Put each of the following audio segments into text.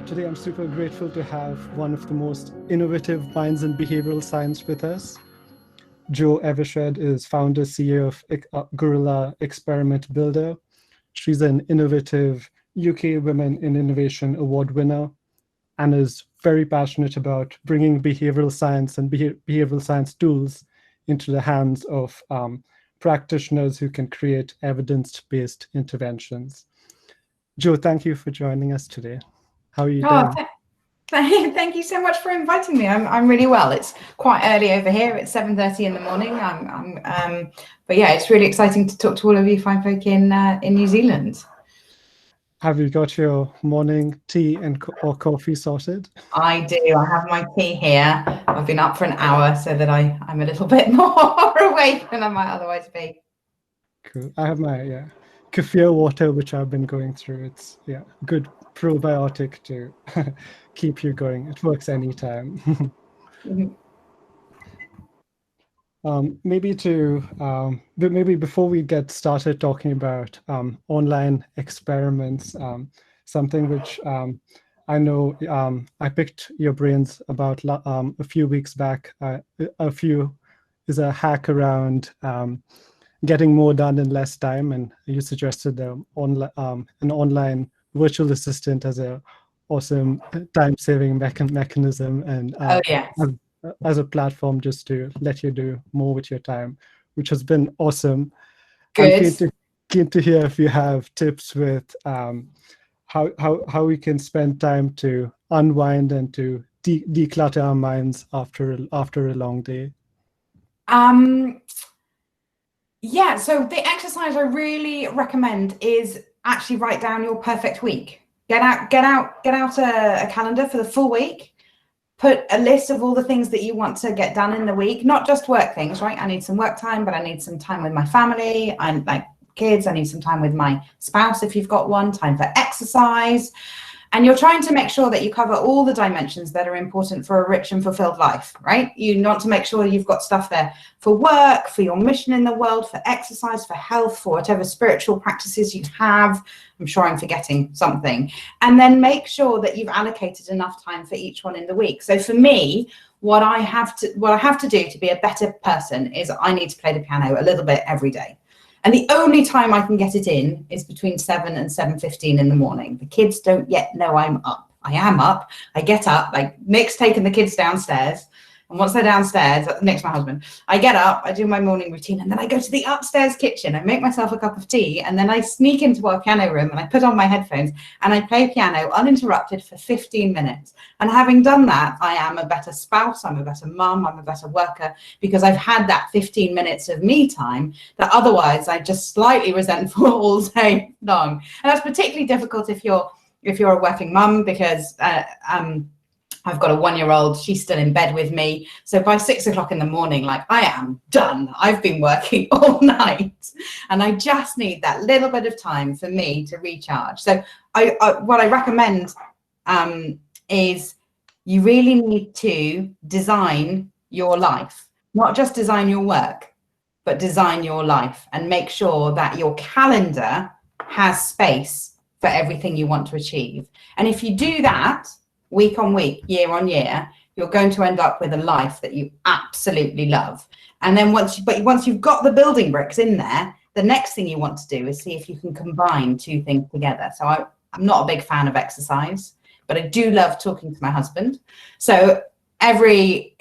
Today, I'm super grateful to have one of the most innovative minds in behavioral science with us. Jo Evershed is founder, CEO of Gorilla Experiment Builder. She's an innovative UK Women in Innovation Award winner and is very passionate about bringing behavioral science and behavioral science tools into the hands of practitioners who can create evidence-based interventions. Jo, thank you for joining us today. How are you doing? Thank you so much for inviting me. I'm really well. It's quite early over here. It's 7:30 in the morning. But yeah, it's really exciting to talk to all of you fine folk in New Zealand. Have you got your morning tea or coffee sorted? I do. I have my tea here. I've been up for an hour so that I'm a little bit more awake than I might otherwise be. Cool. I have my kefir water, which I've been going through. It's good probiotic to keep you going. It works anytime. Maybe before we get started talking about online experiments, something which I know I picked your brains about a few weeks back. Is a hack around getting more done in less time, and you suggested an online virtual assistant as a awesome time-saving mechanism, and as a platform just to let you do more with your time, which has been awesome. Good. I'm keen to hear if you have tips with how we can spend time to unwind and to declutter our minds after a long day. Yeah, so the exercise I really recommend is actually write down your perfect week. Get out a calendar for the full week. Put a list of all the things that you want to get done in the week, not just work things, right? I need some work time, but I need some time with my family. I like kids. I need some time with my spouse if you've got one, time for exercise. And you're trying to make sure that you cover all the dimensions that are important for a rich and fulfilled life, right? You want to make sure you've got stuff there for work, for your mission in the world, for exercise, for health, for whatever spiritual practices you have. I'm sure I'm forgetting something. And then make sure that you've allocated enough time for each one in the week. So for me, what I have to do to be a better person is I need to play the piano a little bit every day. And the only time I can get it in is between 7 and 7:15 in the morning. The kids don't yet know I'm up. I am up. I get up, like Nick's taken the kids downstairs. And once they're downstairs, Nick's my husband, I get up, I do my morning routine, and then I go to the upstairs kitchen. I make myself a cup of tea, and then I sneak into our piano room and I put on my headphones and I play piano uninterrupted for 15 minutes. And having done that, I am a better spouse, I'm a better mum, I'm a better worker, because I've had that 15 minutes of me time that otherwise I just slightly resentful all day long. And that's particularly difficult if you're a working mum, because I've got a 1-year-old, she's still in bed with me. So by 6 o'clock in the morning, like I am done. I've been working all night and I just need that little bit of time for me to recharge. So what I recommend is you really need to design your life, not just design your work, but design your life and make sure that your calendar has space for everything you want to achieve. And if you do that, week on week, year on year, you're going to end up with a life that you absolutely love. And then once you've got the building bricks in there, the next thing you want to do is see if you can combine two things together. So I'm not a big fan of exercise, but I do love talking to my husband. So every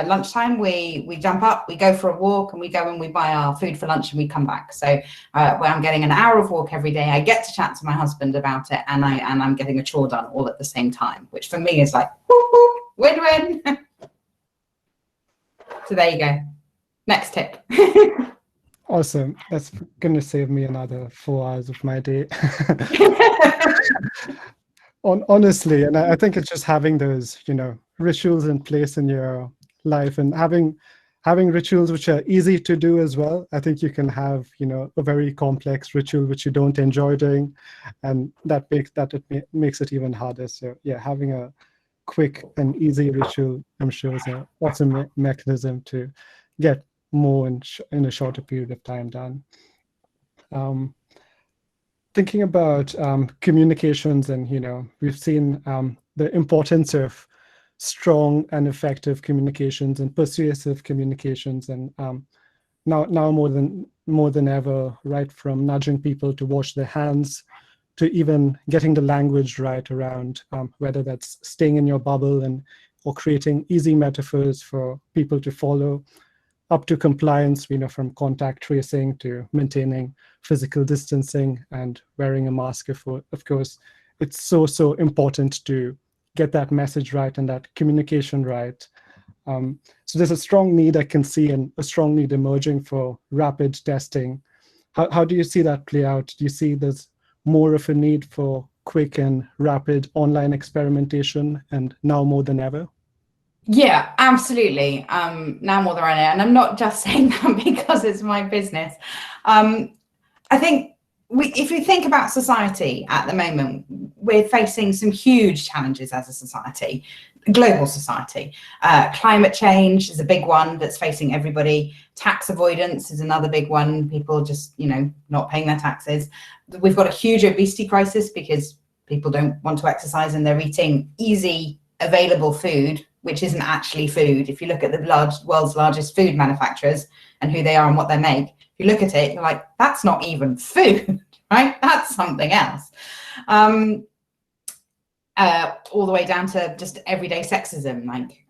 lunchtime we jump up, we go for a walk, and we go and we buy our food for lunch and we come back. So where I'm getting an hour of walk every day, I get to chat to my husband about it, and I'm getting a chore done all at the same time, which for me is like win-win. So there you go. Next tip. Awesome. That's going to save me another 4 hours of my day. Honestly, and I think it's just having those, rituals in place in your life, and having rituals which are easy to do as well. I think you can have, a very complex ritual which you don't enjoy doing, and that makes it even harder. So yeah, having a quick and easy ritual, I'm sure, is an awesome mechanism to get more in a shorter period of time done. thinking about communications, and we've seen the importance of strong and effective communications and persuasive communications, and now more than ever, right from nudging people to wash their hands, to even getting the language right around whether that's staying in your bubble or creating easy metaphors for people to follow, up to compliance, from contact tracing to maintaining physical distancing and wearing a mask, of course. It's so important to get that message right and that communication right. So there's a strong need I can see, and a strong need emerging for rapid testing. How do you see that play out? Do you see there's more of a need for quick and rapid online experimentation, and now more than ever? Yeah, absolutely. Now more than ever, and I'm not just saying that because it's my business. I think if you think about society at the moment, we're facing some huge challenges as a society, global society. Climate change is a big one that's facing everybody. Tax avoidance is another big one. People just, not paying their taxes. We've got a huge obesity crisis because people don't want to exercise and they're eating easy, available food, which isn't actually food. If you look at the world's largest food manufacturers and who they are and what they make, if you look at it, you're like, that's not even food, right? That's something else. All the way down to just everyday sexism, like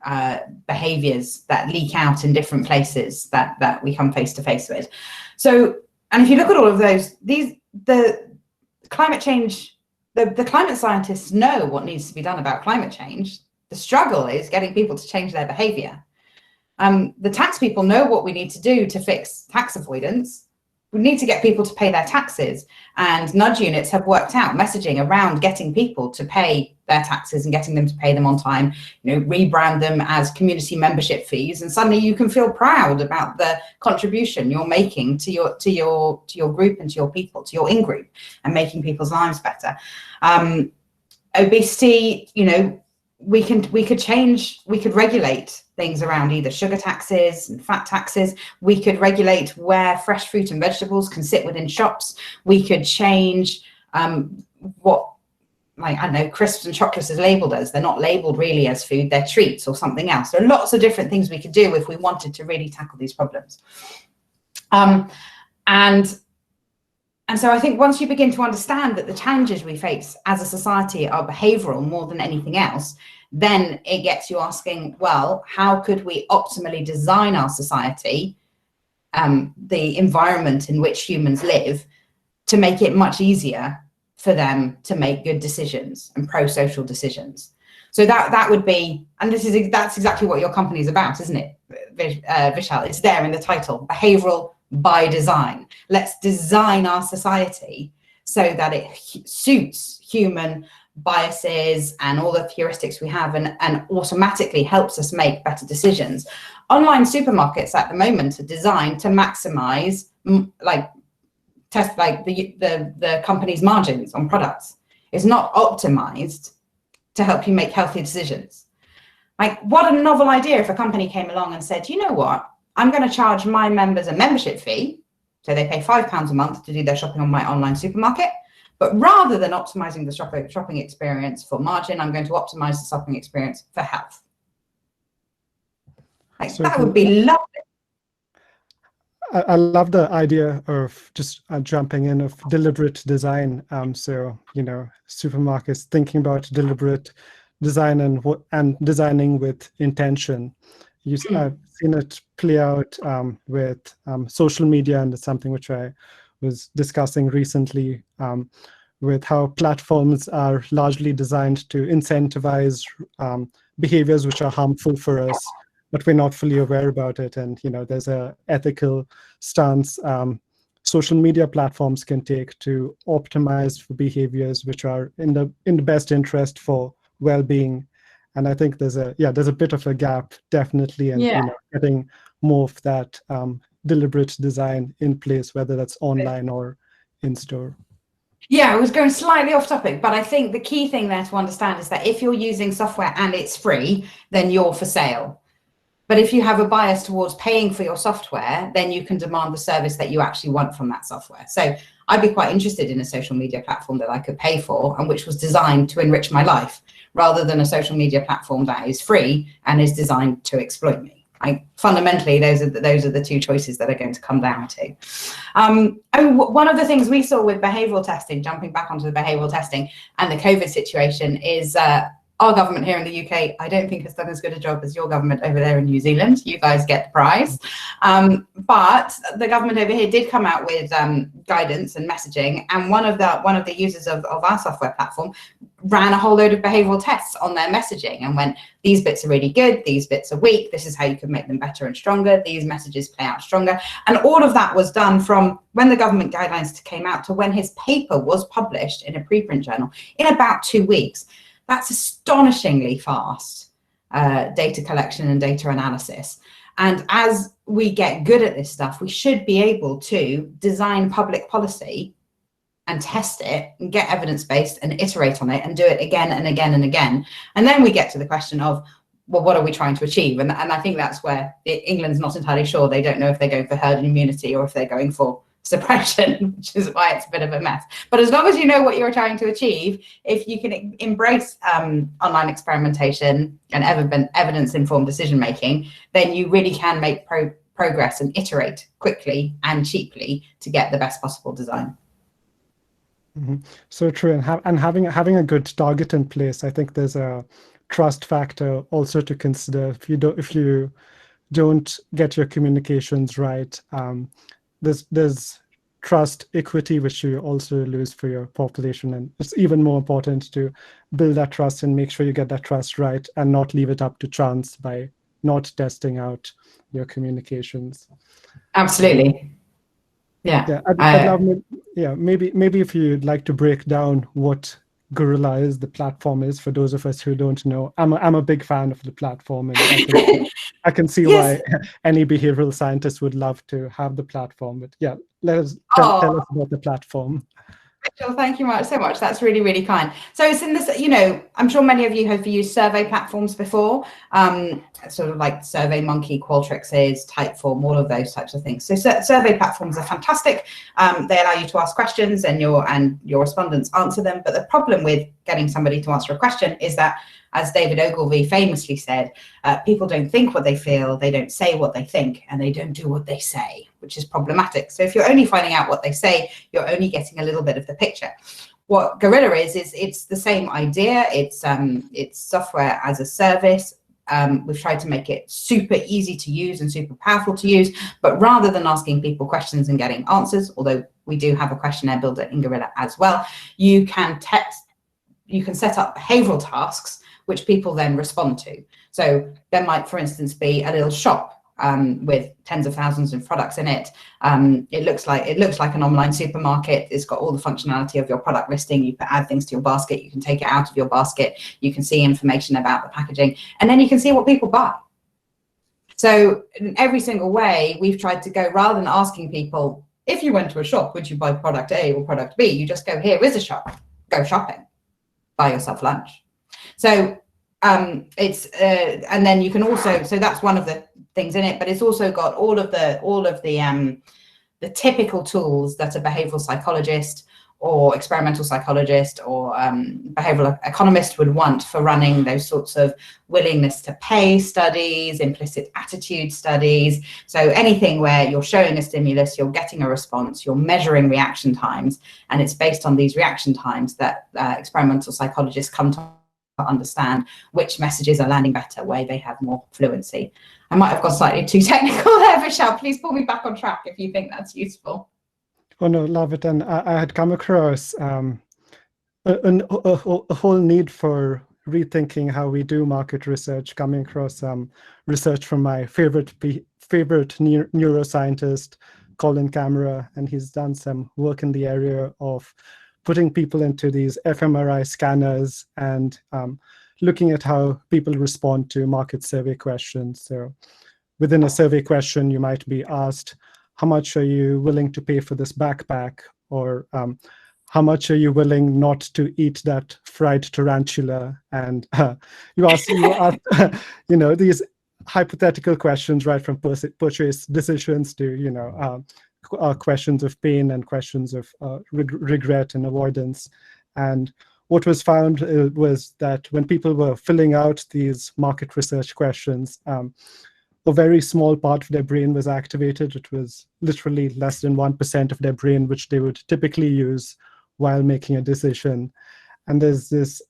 behaviors that leak out in different places that we come face to face with. So, and if you look at all of those, the climate change, the climate scientists know what needs to be done about climate change. The struggle is getting people to change their behavior. The tax people know what we need to do to fix tax avoidance. We need to get people to pay their taxes, and nudge units have worked out messaging around getting people to pay their taxes and getting them to pay them on time, rebrand them as community membership fees, and suddenly you can feel proud about the contribution you're making to your group and to your people, to your in-group, and making people's lives better. Obesity, we could regulate things around either sugar taxes and fat taxes. We could regulate where fresh fruit and vegetables can sit within shops. We could change what, I don't know, crisps and chocolates is labeled as. They're not labeled really as food, they're treats or something else. There are lots of different things we could do if we wanted to really tackle these problems. And so I think once you begin to understand that the challenges we face as a society are behavioural more than anything else, then it gets you asking, well, how could we optimally design our society, the environment in which humans live, to make it much easier for them to make good decisions and pro-social decisions? So that would be, and that's exactly what your company is about, isn't it, Vishal? It's there in the title, Behavioural by Design. Let's design our society so that it suits human biases and all the heuristics we have, and automatically helps us make better decisions. Online supermarkets at the moment are designed to maximize the company's margins on products. It's not optimized to help you make healthy decisions. Like, what a novel idea if a company came along and said, you know what, I'm going to charge my members a membership fee, so they pay £5 a month to do their shopping on my online supermarket. But rather than optimizing the shopping experience for margin, I'm going to optimize the shopping experience for health. That would be lovely. I love the idea of just jumping in of deliberate design. So, supermarkets thinking about deliberate design and designing with intention. I've seen it play out with social media, and it's something which I was discussing recently with how platforms are largely designed to incentivize behaviors which are harmful for us, but we're not fully aware about it. And there's a ethical stance social media platforms can take to optimize for behaviors which are in the best interest for well-being. And I think there's a bit of a gap, definitely, and getting more of that deliberate design in place, whether that's online or in store. Yeah, I was going slightly off topic, but I think the key thing there to understand is that if you're using software and it's free, then you're for sale. But if you have a bias towards paying for your software, then you can demand the service that you actually want from that software. So I'd be quite interested in a social media platform that I could pay for and which was designed to enrich my life, rather than a social media platform that is free and is designed to exploit me. Fundamentally, those are the two choices that are going to come down to. One of the things we saw with behavioural testing, jumping back onto the behavioural testing and the COVID situation, is our government here in the UK, I don't think has done as good a job as your government over there in New Zealand. You guys get the prize. But the government over here did come out with guidance and messaging, and one of the users of our software platform ran a whole load of behavioural tests on their messaging and went, these bits are really good, these bits are weak, this is how you can make them better and stronger, these messages play out stronger. And all of that was done from when the government guidelines came out to when his paper was published in a preprint journal in about 2 weeks. That's astonishingly fast data collection and data analysis. And as we get good at this stuff, we should be able to design public policy and test it and get evidence-based and iterate on it and do it again and again and again. And then we get to the question of, well, what are we trying to achieve? And I think that's where England's not entirely sure. They don't know if they're going for herd immunity or if they're going for suppression, which is why it's a bit of a mess. But as long as you know what you're trying to achieve, if you can embrace online experimentation and evidence-informed decision-making, then you really can make progress and iterate quickly and cheaply to get the best possible design. Mm-hmm. So true, and having a good target in place, I think there's a trust factor also to consider. If you don't get your communications right, there's trust equity, which you also lose for your population, and it's even more important to build that trust and make sure you get that trust right and not leave it up to chance by not testing out your communications. Absolutely. Yeah. I'd love, maybe if you'd like to break down what Gorilla is, the platform is, for those of us who don't know. I'm a big fan of the platform, and I can see yes. why any behavioral scientist would love to have the platform. But yeah, tell us about the platform. Rachel, thank you so much. That's really, really kind. So it's in this, I'm sure many of you have used survey platforms before, sort of like SurveyMonkey, Qualtrics's, Typeform, all of those types of things. So survey platforms are fantastic. They allow you to ask questions and your respondents answer them. But the problem with getting somebody to answer a question is that, as David Ogilvy famously said, people don't think what they feel, they don't say what they think, and they don't do what they say, which is problematic. So if you're only finding out what they say, you're only getting a little bit of the picture. What Gorilla is it's the same idea. It's software as a service. We've tried to make it super easy to use and super powerful to use, but rather than asking people questions and getting answers, although we do have a questionnaire builder in Gorilla as well, you can set up behavioral tasks which people then respond to. So there might, for instance, be a little shop with tens of thousands of products in it. It looks like an online supermarket. It's got all the functionality of your product listing. You can add things to your basket. You can take it out of your basket. You can see information about the packaging, and then you can see what people buy. So in every single way, we've tried to go, rather than asking people, if you went to a shop, would you buy product A or product B? You just go, here is a shop, go shopping, buy yourself lunch. So and then you can also, so that's one of the things in it, but it's also got all of the typical tools that a behavioral psychologist or experimental psychologist or behavioral economist would want for running those sorts of willingness to pay studies, implicit attitude studies. So anything where you're showing a stimulus, you're getting a response, you're measuring reaction times, and it's based on these reaction times that experimental psychologists come to understand which messages are landing better, where they have more fluency. I might have gone slightly too technical there, Evershed. Please pull me back on track if you think that's useful. Oh no, love it. And I had come across a whole need for rethinking how we do market research, coming across research from my favorite neuroscientist, Colin Camera, and he's done some work in the area of putting people into these fMRI scanners and looking at how people respond to market survey questions. So within a survey question, you might be asked, how much are you willing to pay for this backpack? Or how much are you willing not to eat that fried tarantula? And you ask these hypothetical questions, right, from purchase decisions to questions of pain and questions of regret and avoidance. And what was found was that when people were filling out these market research questions, a very small part of their brain was activated. It was literally less than 1% of their brain, which they would typically use while making a decision. And there's this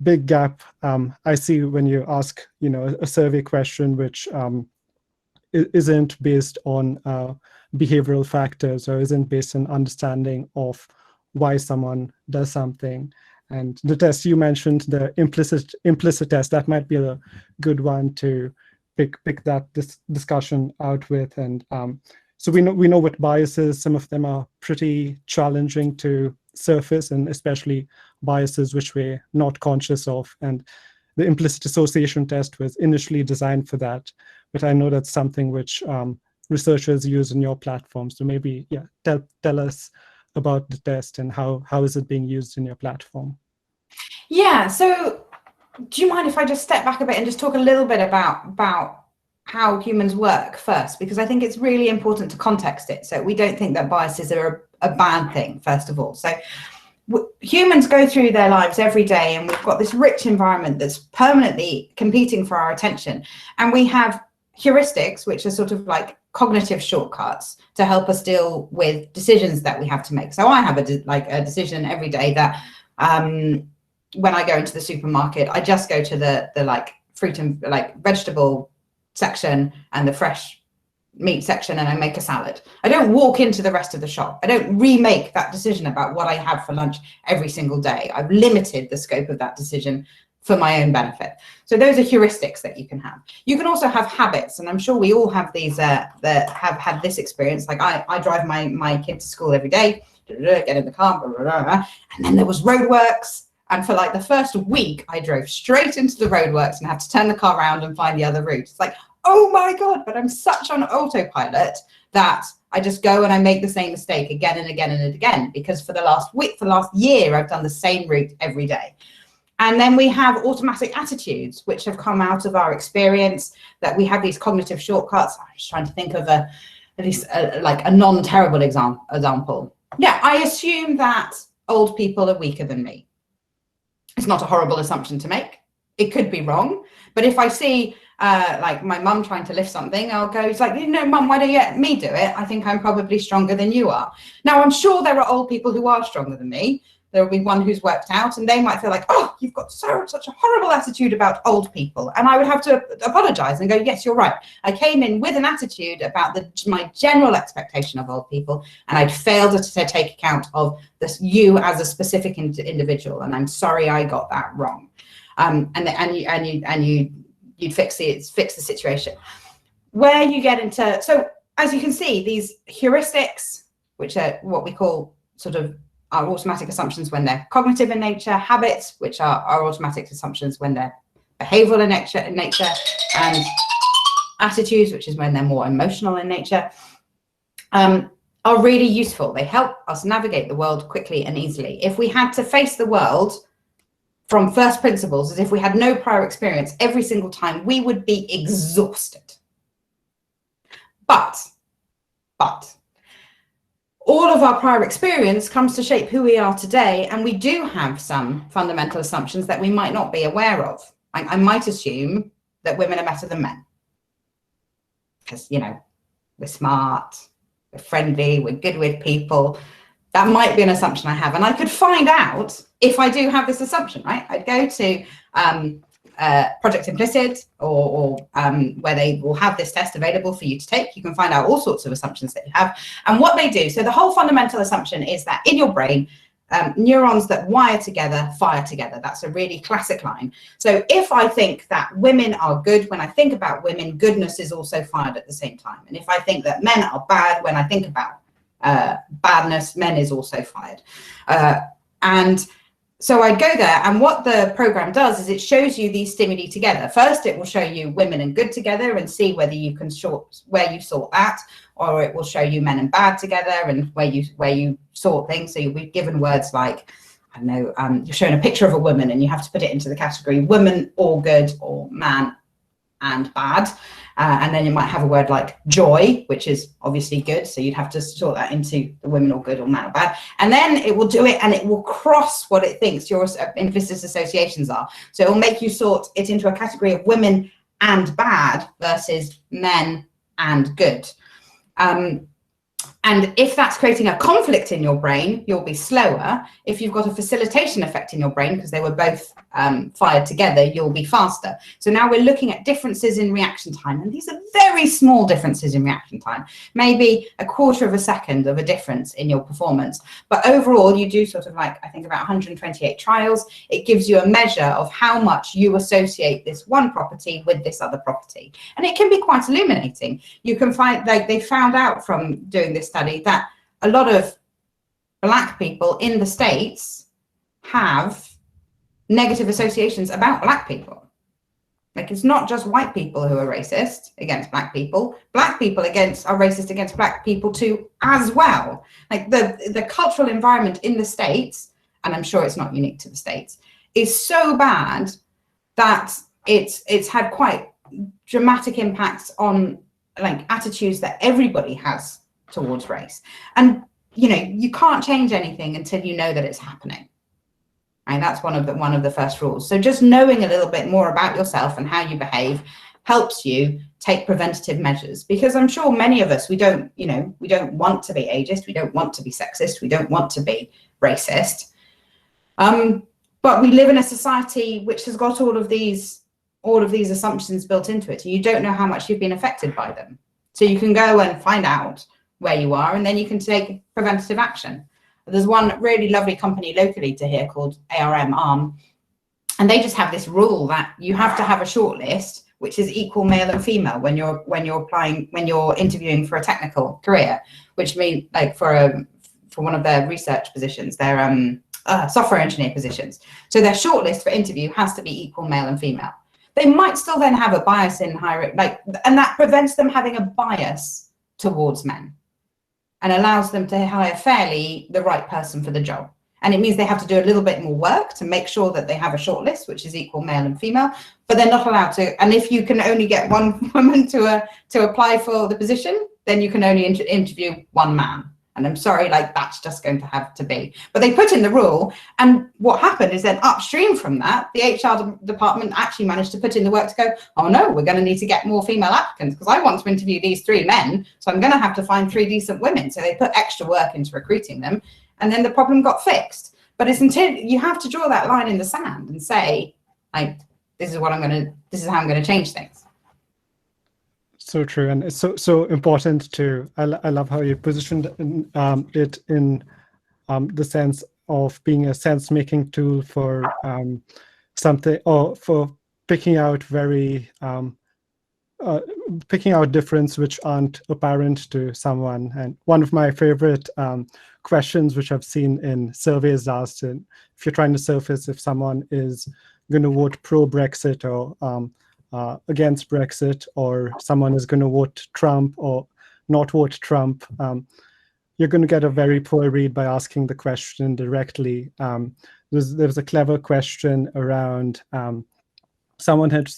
big gap I see when you ask, a survey question which isn't based on behavioral factors or isn't based on understanding of why someone does something. And the test you mentioned, the implicit test, that might be a good one to pick that discussion out with. And so we know what biases, some of them are pretty challenging to surface, and especially biases which we're not conscious of. And the implicit association test was initially designed for that, but I know that's something which researchers use in your platform. So maybe, tell us about the test and how is it being used in your platform? Yeah, so do you mind if I just step back a bit and just talk a little bit about how humans work first? Because I think it's really important to context it, so we don't think that biases are a bad thing, first of all. So humans go through their lives every day, and we've got this rich environment that's permanently competing for our attention. And we have heuristics, which are sort of like cognitive shortcuts to help us deal with decisions that we have to make. So I have a decision every day that when I go into the supermarket, I just go to the like fruit and like vegetable section and the fresh meat section, and I make a salad. I don't walk into the rest of the shop. I don't remake that decision about what I have for lunch every single day. I've limited the scope of that decision for my own benefit. So those are heuristics that you can have. You can also have habits, and I'm sure we all have these that have had this experience. Like I drive my kid to school every day, get in the car, and then there was roadworks. And for like the first week, I drove straight into the roadworks and had to turn the car around and find the other route. It's like, oh my God, but I'm such on autopilot that I just go and I make the same mistake again and again and again, because for the last week, for the last year, I've done the same route every day. And then we have automatic attitudes, which have come out of our experience, that we have these cognitive shortcuts. I'm just trying to think of at least like a non-terrible example. Yeah, I assume that old people are weaker than me. It's not a horrible assumption to make. It could be wrong, but if I see like my mum trying to lift something, I'll go, it's like, Mum, why don't you let me do it? I think I'm probably stronger than you are. Now, I'm sure there are old people who are stronger than me. There will be one who's worked out, and they might feel like, oh, you've got such a horrible attitude about old people. And I would have to apologize and go, yes, you're right. I came in with an attitude about my general expectation of old people, and I'd failed to take account of you as a specific individual. And I'm sorry I got that wrong. You'd fix the situation. Where you get into, so as you can see, these heuristics, which are what we call sort of our automatic assumptions when they're cognitive in nature, habits, which are our automatic assumptions when they're behavioral in nature, and attitudes, which is when they're more emotional in nature, are really useful. They help us navigate the world quickly and easily. If we had to face the world from first principles, as if we had no prior experience every single time, we would be exhausted. But all of our prior experience comes to shape who we are today, and we do have some fundamental assumptions that we might not be aware of. I might assume that women are better than men because, we're smart, we're friendly, we're good with people. That might be an assumption I have, and I could find out if I do have this assumption, right? I'd go to Project Implicit or where they will have this test available for you to take. You can find out all sorts of assumptions that you have and what they do. So the whole fundamental assumption is that in your brain, neurons that wire together fire together. That's a really classic line. So if I think that women are good, when I think about women, goodness is also fired at the same time. And if I think that men are bad, when I think about badness, men is also fired. And so I'd go there, and what the program does is it shows you these stimuli together. First, it will show you women and good together and see whether you can where you sort that, or it will show you men and bad together and where you sort things. So you'll be given words like, I don't know, you're showing a picture of a woman and you have to put it into the category woman or good or man and bad. And then you might have a word like joy, which is obviously good. So you'd have to sort that into the women or good or man or bad. And then it will do it and it will cross what it thinks your implicit associations are. So it will make you sort it into a category of women and bad versus men and good. And if that's creating a conflict in your brain, you'll be slower. If you've got a facilitation effect in your brain, because they were both fired together, you'll be faster. So now we're looking at differences in reaction time. And these are very small differences in reaction time, maybe a quarter of a second of a difference in your performance. But overall, you do sort of like, I think about 128 trials. It gives you a measure of how much you associate this one property with this other property. And it can be quite illuminating. You can find, like they found out from doing this study that a lot of Black people in the States have negative associations about Black people. Like it's not just white people who are racist against Black people. Black people are racist against Black people too as well. Like the cultural environment in the States, and I'm sure it's not unique to the States, is so bad that it's had quite dramatic impacts on like attitudes that everybody has towards race. And you know, you can't change anything until you know that it's happening. And that's one of the first rules. So just knowing a little bit more about yourself and how you behave helps you take preventative measures, because I'm sure many of us, we don't want to be ageist, we don't want to be sexist, we don't want to be racist. But we live in a society which has got all of these assumptions built into it, and you don't know how much you've been affected by them. So you can go and find out where you are, and then you can take preventative action. There's one really lovely company locally to here called ARM, and they just have this rule that you have to have a shortlist which is equal male and female when you're interviewing for a technical career, which means like for one of their research positions, their software engineer positions. So their shortlist for interview has to be equal male and female. They might still then have a bias in hiring, and that prevents them having a bias towards men, and allows them to hire fairly the right person for the job. And it means they have to do a little bit more work to make sure that they have a shortlist, which is equal male and female, but they're not allowed to. And if you can only get one woman to apply for the position, then you can only interview one man. And I'm sorry, like that's just going to have to be. But they put in the rule, and what happened is then upstream from that, the HR department actually managed to put in the work to go, oh no, we're going to need to get more female applicants because I want to interview these 3 men, so I'm going to have to find 3 decent women. So they put extra work into recruiting them, and then the problem got fixed. But it's until you have to draw that line in the sand and say, like, this is how I'm going to change things. So true, and it's so important to. I love how you positioned it in the sense of being a sense-making tool for something, or for picking out picking out difference which aren't apparent to someone. And one of my favorite questions, which I've seen in surveys asked, if you're trying to surface if someone is going to vote pro-Brexit or against Brexit, or someone is going to vote Trump or not vote Trump, you're going to get a very poor read by asking the question directly. There was a clever question around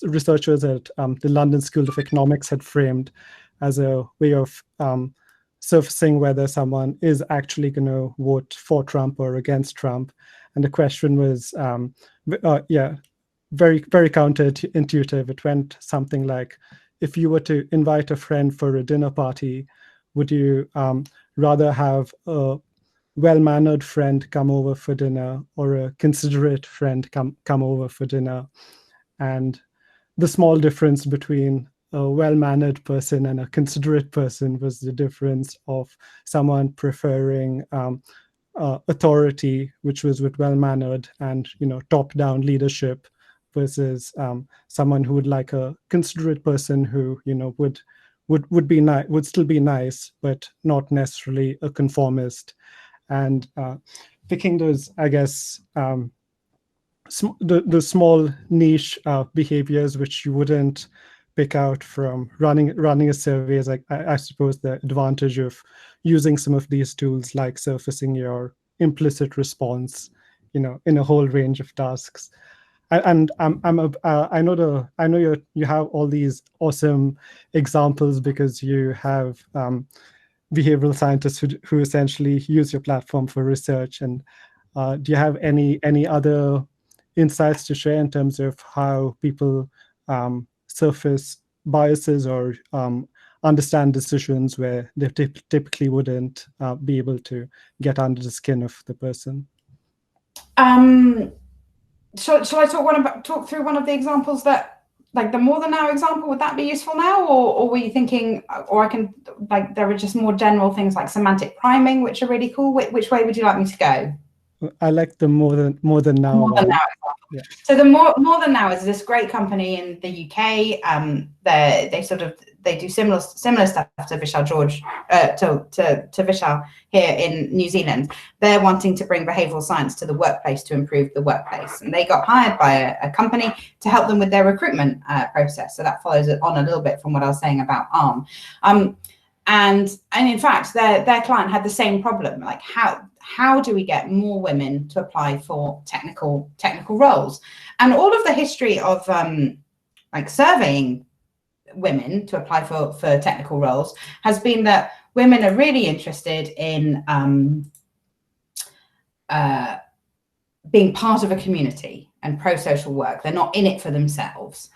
researchers at the London School of Economics had framed as a way of surfacing whether someone is actually going to vote for Trump or against Trump. And the question was, very, very counterintuitive. It went something like, if you were to invite a friend for a dinner party, would you rather have a well-mannered friend come over for dinner or a considerate friend come over for dinner? And the small difference between a well-mannered person and a considerate person was the difference of someone preferring authority, which was with well-mannered and top-down leadership, versus someone who would like a considerate person who would be nice, would still be nice, but not necessarily a conformist. And picking those, I guess, the small niche behaviors which you wouldn't pick out from running a survey is, like, I suppose, the advantage of using some of these tools, like surfacing your implicit response, in a whole range of tasks. I know you have all these awesome examples because you have behavioral scientists who essentially use your platform for research. And do you have any other insights to share in terms of how people surface biases or understand decisions where they typically wouldn't be able to get under the skin of the person? Shall I talk through one of the examples that, like the more than now example? Would that be useful now, or were you thinking, or I can, like, there are just more general things like semantic priming, which are really cool. Which way would you like me to go? I like the more than now. More than now. Yeah. So the more than now is this great company in the UK. They do similar stuff to Vishal George, to Vishal here in New Zealand. They're wanting to bring behavioural science to the workplace to improve the workplace, and they got hired by a company to help them with their recruitment process. So that follows on a little bit from what I was saying about ARM. And in fact, their client had the same problem. Like, how do we get more women to apply for technical roles? And all of the history of like surveying women to apply for technical roles has been that women are really interested in being part of a community and pro-social work. They're not in it for themselves.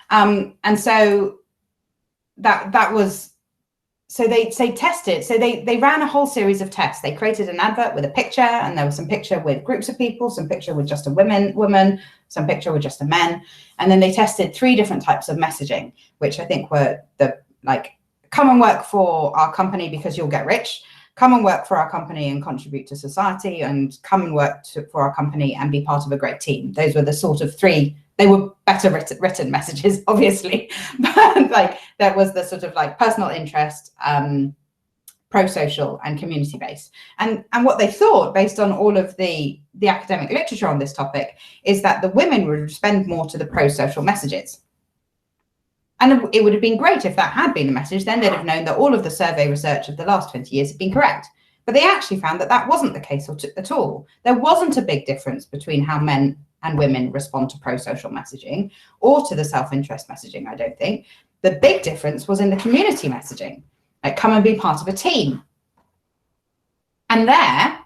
And so that was, so they tested, so they ran a whole series of tests. They created an advert with a picture, and there was some picture with groups of people, some picture with just a woman, some picture with just a men. And then they tested 3 different types of messaging, which I think were come and work for our company because you'll get rich, come and work for our company and contribute to society, and come and work for our company and be part of a great team. Those were the sort of 3. They were better written messages, obviously, but like that was the sort of like personal interest, pro-social and community-based. And what they thought, based on all of the academic literature on this topic, is that the women would respond more to the pro-social messages. And it would have been great if that had been the message. Then they'd have known that all of the survey research of the last 20 years had been correct. But they actually found that that wasn't the case at all. There wasn't a big difference between how men and women respond to pro-social messaging or to the self-interest messaging, I don't think. The big difference was in the community messaging, like come and be part of a team. And there,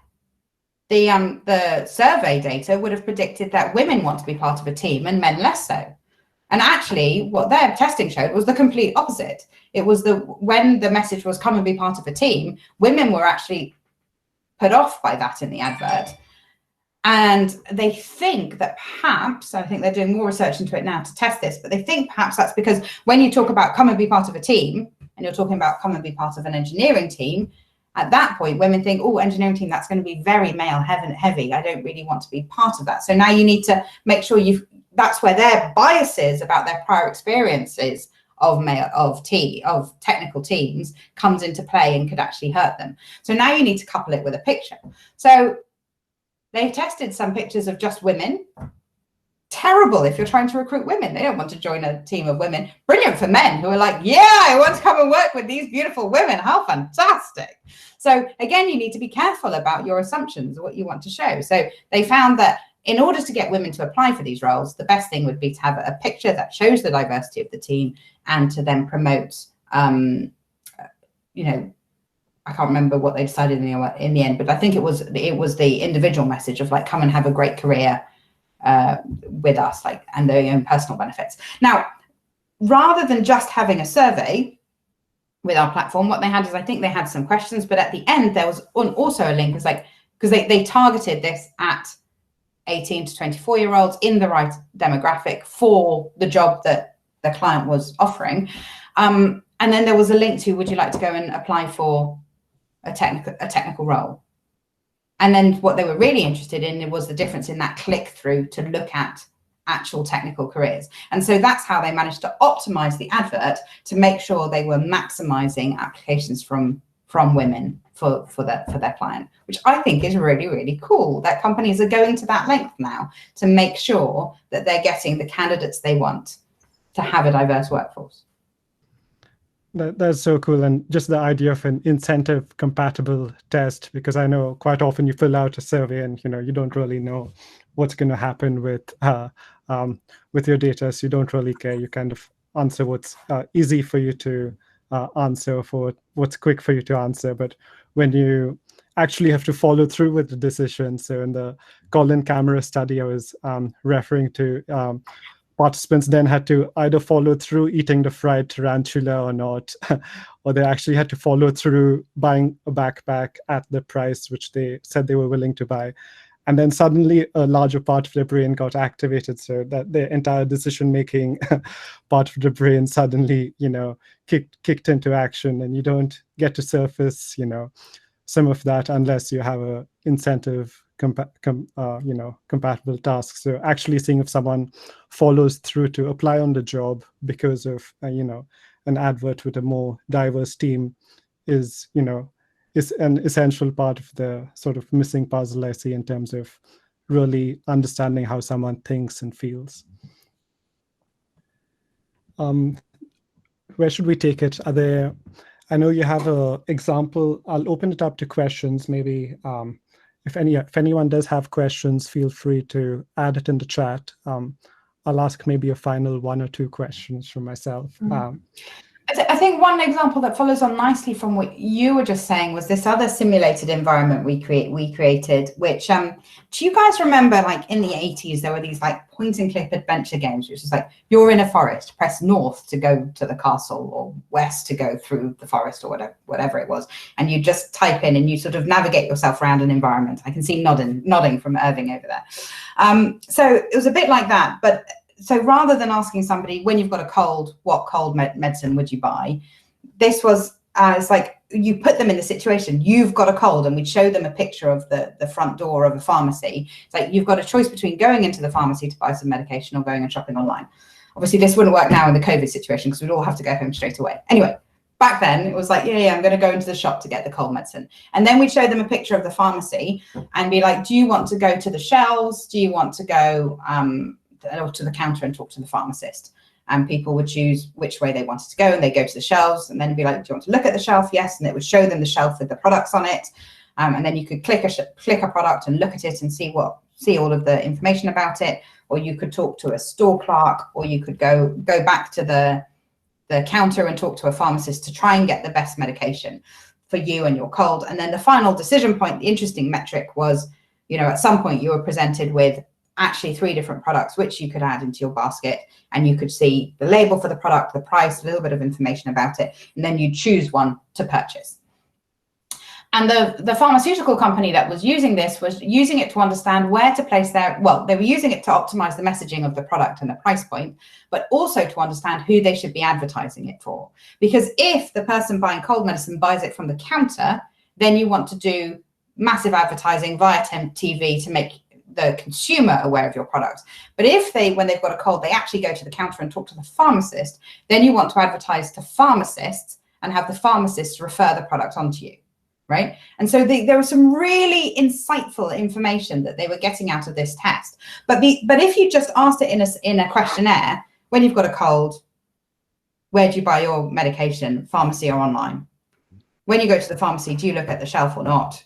the survey data would have predicted that women want to be part of a team and men less so. And actually, what their testing showed was the complete opposite. It was when the message was come and be part of a team, women were actually put off by that in the advert. And they think that perhaps, I think they're doing more research into it now to test this, but they think perhaps that's because when you talk about come and be part of a team, and you're talking about come and be part of an engineering team, at that point, women think, oh, engineering team, that's going to be very male heavy. I don't really want to be part of that. So now you need to make sure that's where their biases about their prior experiences of technical teams comes into play and could actually hurt them. So now you need to couple it with a picture. So they've tested some pictures of just women. Terrible if you're trying to recruit women. They don't want to join a team of women. Brilliant for men who are like, yeah, I want to come and work with these beautiful women. How fantastic. So again, you need to be careful about your assumptions, what you want to show. So they found that in order to get women to apply for these roles, the best thing would be to have a picture that shows the diversity of the team and to then promote, I can't remember what they decided in the end, but I think it was the individual message of like, come and have a great career with us, like, and their own personal benefits. Now, rather than just having a survey with our platform, what they had is, I think they had some questions, but at the end there was also a link. It's like, because they targeted this at 18 to 24-year-olds in the right demographic for the job that the client was offering. And then there was a link to, would you like to go and apply for a technical role? And then what they were really interested in was the difference in that click through to look at actual technical careers. And so that's how they managed to optimize the advert to make sure they were maximizing applications from women for their client, which I think is really, really cool that companies are going to that length now to make sure that they're getting the candidates they want to have a diverse workforce. That's so cool. And just the idea of an incentive compatible test, because I know quite often you fill out a survey and you don't really know what's going to happen with your data. So you don't really care. You kind of answer what's easy for you to answer, for what's quick for you to answer. But when you actually have to follow through with the decision, so in the Colin Camera study I was referring to, participants then had to either follow through eating the fried tarantula or not, or they actually had to follow through buying a backpack at the price which they said they were willing to buy. And then suddenly a larger part of their brain got activated, so that their entire decision-making part of the brain suddenly, kicked into action, and you don't get to surface, some of that unless you have a incentive compatible tasks. So actually seeing if someone follows through to apply on the job because of an advert with a more diverse team is an essential part of the sort of missing puzzle I see in terms of really understanding how someone thinks and feels. Where should we take it? I know you have an example. I'll open it up to questions. Maybe if anyone does have questions, feel free to add it in the chat. I'll ask maybe a final 1 or 2 questions from myself. I think one example that follows on nicely from what you were just saying was this other simulated environment we created, which do you guys remember, like in the 80s, there were these like point and click adventure games, which is like you're in a forest, press north to go to the castle or west to go through the forest or whatever it was. And you just type in and you sort of navigate yourself around an environment. I can see nodding from Irving over there. So it was a bit like that, but so rather than asking somebody, when you've got a cold, what cold medicine would you buy? This was, it's like you put them in the situation, you've got a cold, and we'd show them a picture of the front door of a pharmacy. It's like, you've got a choice between going into the pharmacy to buy some medication or going and shopping online. Obviously, this wouldn't work now in the COVID situation because we'd all have to go home straight away. Anyway, back then it was like, yeah, I'm going to go into the shop to get the cold medicine. And then we'd show them a picture of the pharmacy and be like, do you want to go to the shelves? Do you want to go or to the counter and talk to the pharmacist? And people would choose which way they wanted to go, and they go to the shelves and then be like, do you want to look at the shelf? Yes. And it would show them the shelf with the products on it. And then you could click a product and look at it and see all of the information about it. Or you could talk to a store clerk, or you could go back to the counter and talk to a pharmacist to try and get the best medication for you and your cold. And then the final decision point, the interesting metric was, at some point you were presented with actually 3 different products which you could add into your basket, and you could see the label for the product, the price, a little bit of information about it, and then you choose one to purchase. And the pharmaceutical company that was using this was using it to understand where to place they were using it to optimize the messaging of the product and the price point, but also to understand who they should be advertising it for. Because if the person buying cold medicine buys it from the counter, then you want to do massive advertising via TV to make the consumer aware of your products. But if when they've got a cold, they actually go to the counter and talk to the pharmacist, then you want to advertise to pharmacists and have the pharmacists refer the product onto you, right? And so there was some really insightful information that they were getting out of this test. But if you just asked it in a questionnaire, when you've got a cold, where do you buy your medication, pharmacy or online? When you go to the pharmacy, do you look at the shelf or not?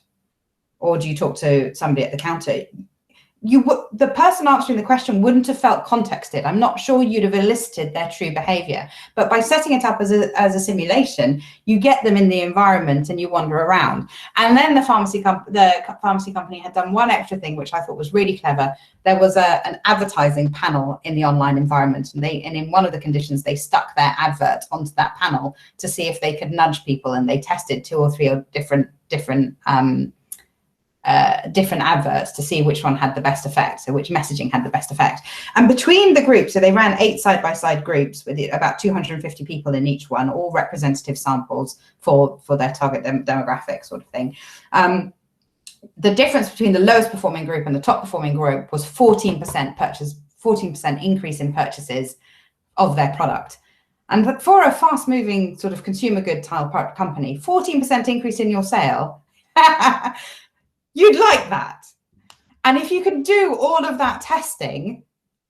Or do you talk to somebody at the counter? The person answering the question wouldn't have felt contexted. I'm not sure you'd have elicited their true behavior. But by setting it up as a simulation, you get them in the environment and you wander around. And then the pharmacy company had done one extra thing, which I thought was really clever. There was an advertising panel in the online environment, and in one of the conditions, they stuck their advert onto that panel to see if they could nudge people, and they tested 2 or 3 different adverts to see which one had the best effect, so which messaging had the best effect. And between the groups, so they ran 8 side-by-side groups with about 250 people in each one, all representative samples for their target demographic sort of thing. The difference between the lowest performing group and the top performing group was 14% increase in purchases of their product. And for a fast moving sort of consumer good type company, 14% increase in your sale, you'd like that. And if you could do all of that testing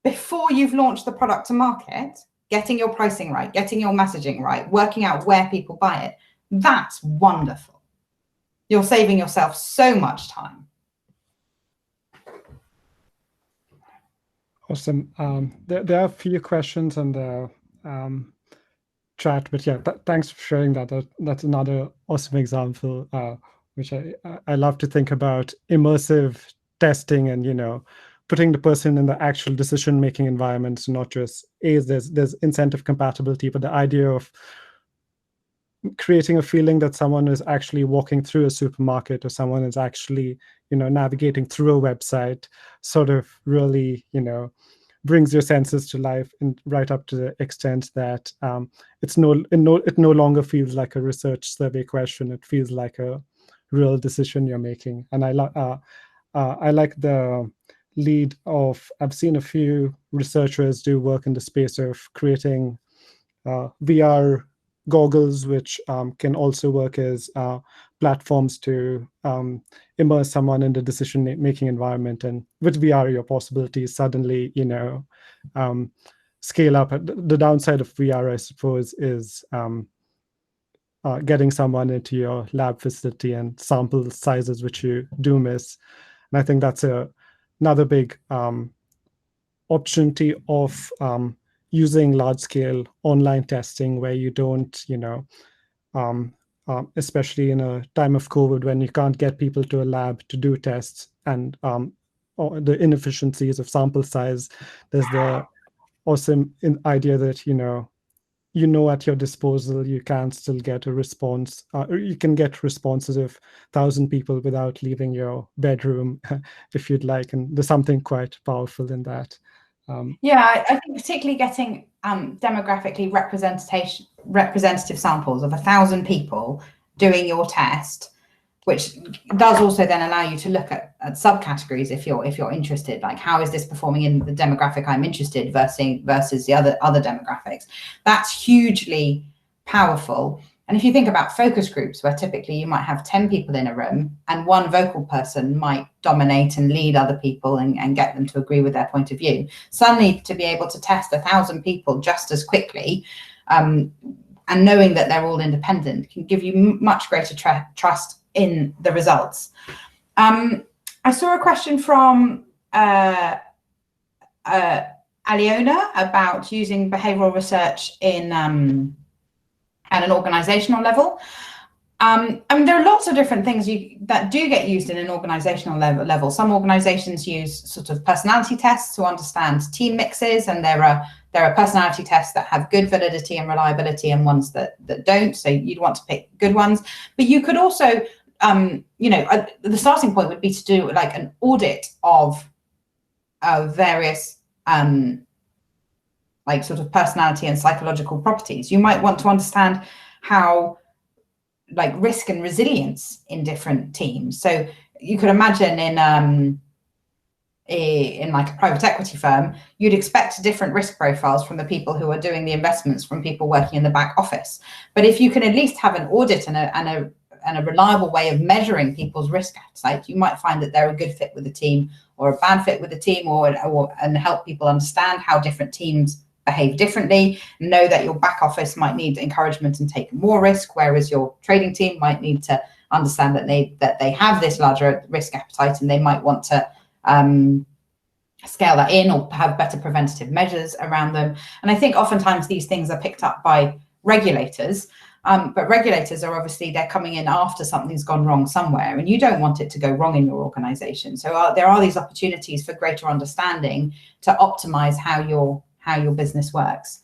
before you've launched the product to market, getting your pricing right, getting your messaging right, working out where people buy it, that's wonderful. You're saving yourself so much time. Awesome. There are a few questions on the chat, but yeah, thanks for sharing that. That's another awesome example, which I love to think about immersive testing and, you know, putting the person in the actual decision-making environment, so not just there's incentive compatibility, but the idea of creating a feeling that someone is actually walking through a supermarket or someone is actually, you know, navigating through a website, sort of really, you know, brings your senses to life, and right up to the extent that it no longer feels like a research survey question. It feels like a real decision you're making. And I like the lead of, I've seen a few researchers do work in the space of creating VR goggles, which can also work as platforms to immerse someone in the decision-making environment. And with VR, your possibilities suddenly, you know, scale up. The downside of VR, I suppose, is getting someone into your lab facility and sample sizes which you do miss. And I think that's another big opportunity of using large-scale online testing, where you don't, you know, especially in a time of COVID when you can't get people to a lab to do tests, and or the inefficiencies of sample size. There's the awesome idea that, you know, at your disposal, you can still get a response, or you can get responses of 1,000 people without leaving your bedroom if you'd like. And there's something quite powerful in that. Yeah, I think particularly getting demographically representative samples of 1,000 people doing your test, which does also then allow you to look at subcategories if you're interested, like how is this performing in the demographic I'm interested versus the other demographics. That's hugely powerful. And if you think about focus groups, where typically you might have 10 people in a room and one vocal person might dominate and lead other people and get them to agree with their point of view, suddenly to be able to test 1,000 people just as quickly, and knowing that they're all independent, can give you much greater trust in the results. I saw a question from Aliona about using behavioural research at an organizational level. I mean, there are lots of different things that do get used in an organizational level. Some organizations use sort of personality tests to understand team mixes, and there are personality tests that have good validity and reliability and ones that don't, so you'd want to pick good ones. But you could also, you know, the starting point would be to do like an audit of various like sort of personality and psychological properties. You might want to understand how, like, risk and resilience in different teams. So you could imagine in like a private equity firm, you'd expect different risk profiles from the people who are doing the investments from people working in the back office. But if you can at least have an audit and a reliable way of measuring people's risk appetite, you might find that they're a good fit with the team or a bad fit with the team, and help people understand how different teams behave differently, know that your back office might need encouragement and take more risk, whereas your trading team might need to understand that they have this larger risk appetite, and they might want to scale that in or have better preventative measures around them. And I think oftentimes these things are picked up by regulators, but regulators are obviously, they're coming in after something's gone wrong somewhere, and you don't want it to go wrong in your organization. So there are these opportunities for greater understanding to optimize how your business works.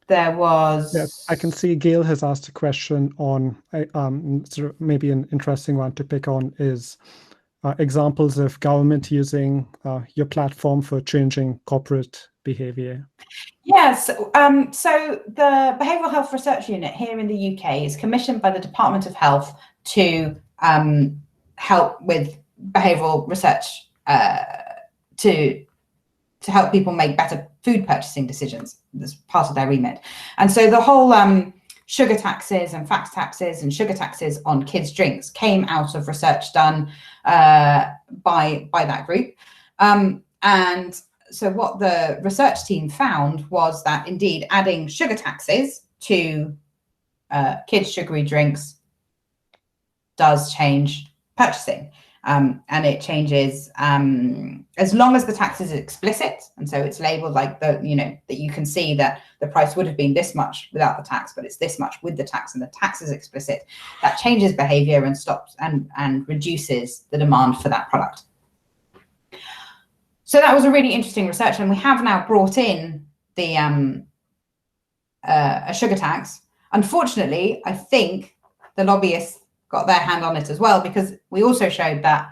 There was... Yes, I can see Gail has asked a question on, sort of maybe an interesting one to pick on is examples of government using your platform for changing corporate behavior. Yes, so the Behavioural Health Research Unit here in the UK is commissioned by the Department of Health to help with behavioural research to help people make better food purchasing decisions. That's part of their remit. And so the whole sugar taxes and fat taxes and sugar taxes on kids' drinks came out of research done by that group. And what the research team found was that indeed adding sugar taxes to kids' sugary drinks does change purchasing. And it changes as long as the tax is explicit, and so it's labeled like that you can see that the price would have been this much without the tax, but it's this much with the tax, and the tax is explicit. That changes behavior and stops and reduces the demand for that product. So that was a really interesting research, and we have now brought in the a sugar tax. Unfortunately, I think the lobbyists got their hand on it as well, because we also showed that,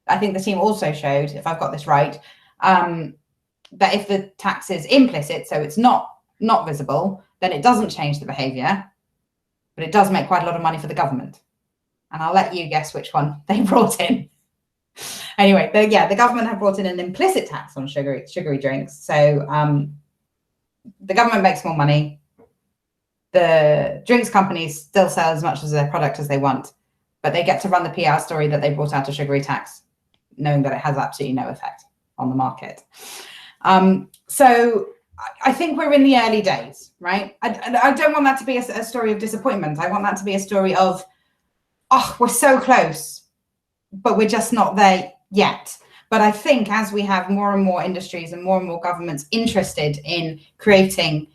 I think the team also showed, if I've got this right, that if the tax is implicit, so it's not visible, then it doesn't change the behavior, but it does make quite a lot of money for the government. And I'll let you guess which one they brought in. Anyway, the government have brought in an implicit tax on sugary drinks. So the government makes more money. The drinks companies still sell as much of their product as they want, but they get to run the PR story that they brought out a sugary tax, knowing that it has absolutely no effect on the market. So I think we're in the early days, right? I don't want that to be a story of disappointment. I want that to be a story of, oh, we're so close, but we're just not there yet. But I think as we have more and more industries and more governments interested in creating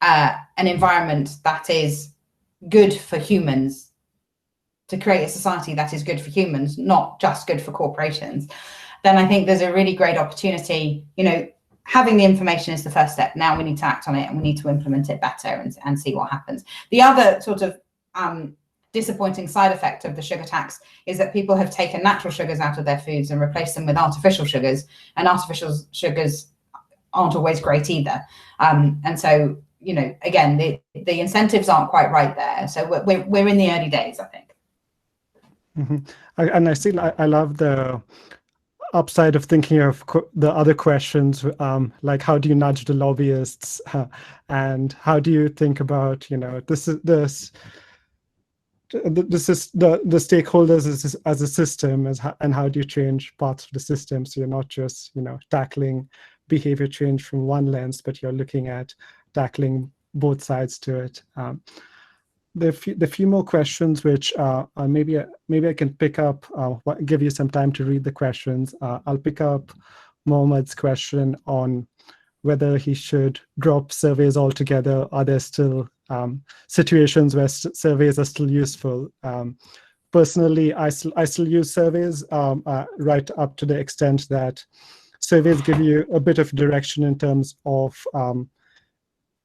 an environment that is good for humans, to create a society that is good for humans, not just good for corporations, then I think there's a really great opportunity. Having the information is the first step. Now we need to act on it, and we need to implement it better and see what happens. The other sort of disappointing side effect of the sugar tax is that people have taken natural sugars out of their foods and replaced them with artificial sugars, and artificial sugars aren't always great either. And so, again, the incentives aren't quite right there. So we're in the early days, I think. Mm-hmm. I love the upside of thinking of the other questions, like how do you nudge the lobbyists, and how do you think about the stakeholders as a system, and how do you change parts of the system, so you're not just tackling behavior change from one lens, but you're looking at tackling both sides to it. The few more questions which maybe I can pick up, give you some time to read the questions. I'll pick up Mohammed's question on whether he should drop surveys altogether. Are there still situations where surveys are still useful? Personally, I still use surveys right up to the extent that surveys give you a bit of direction in terms of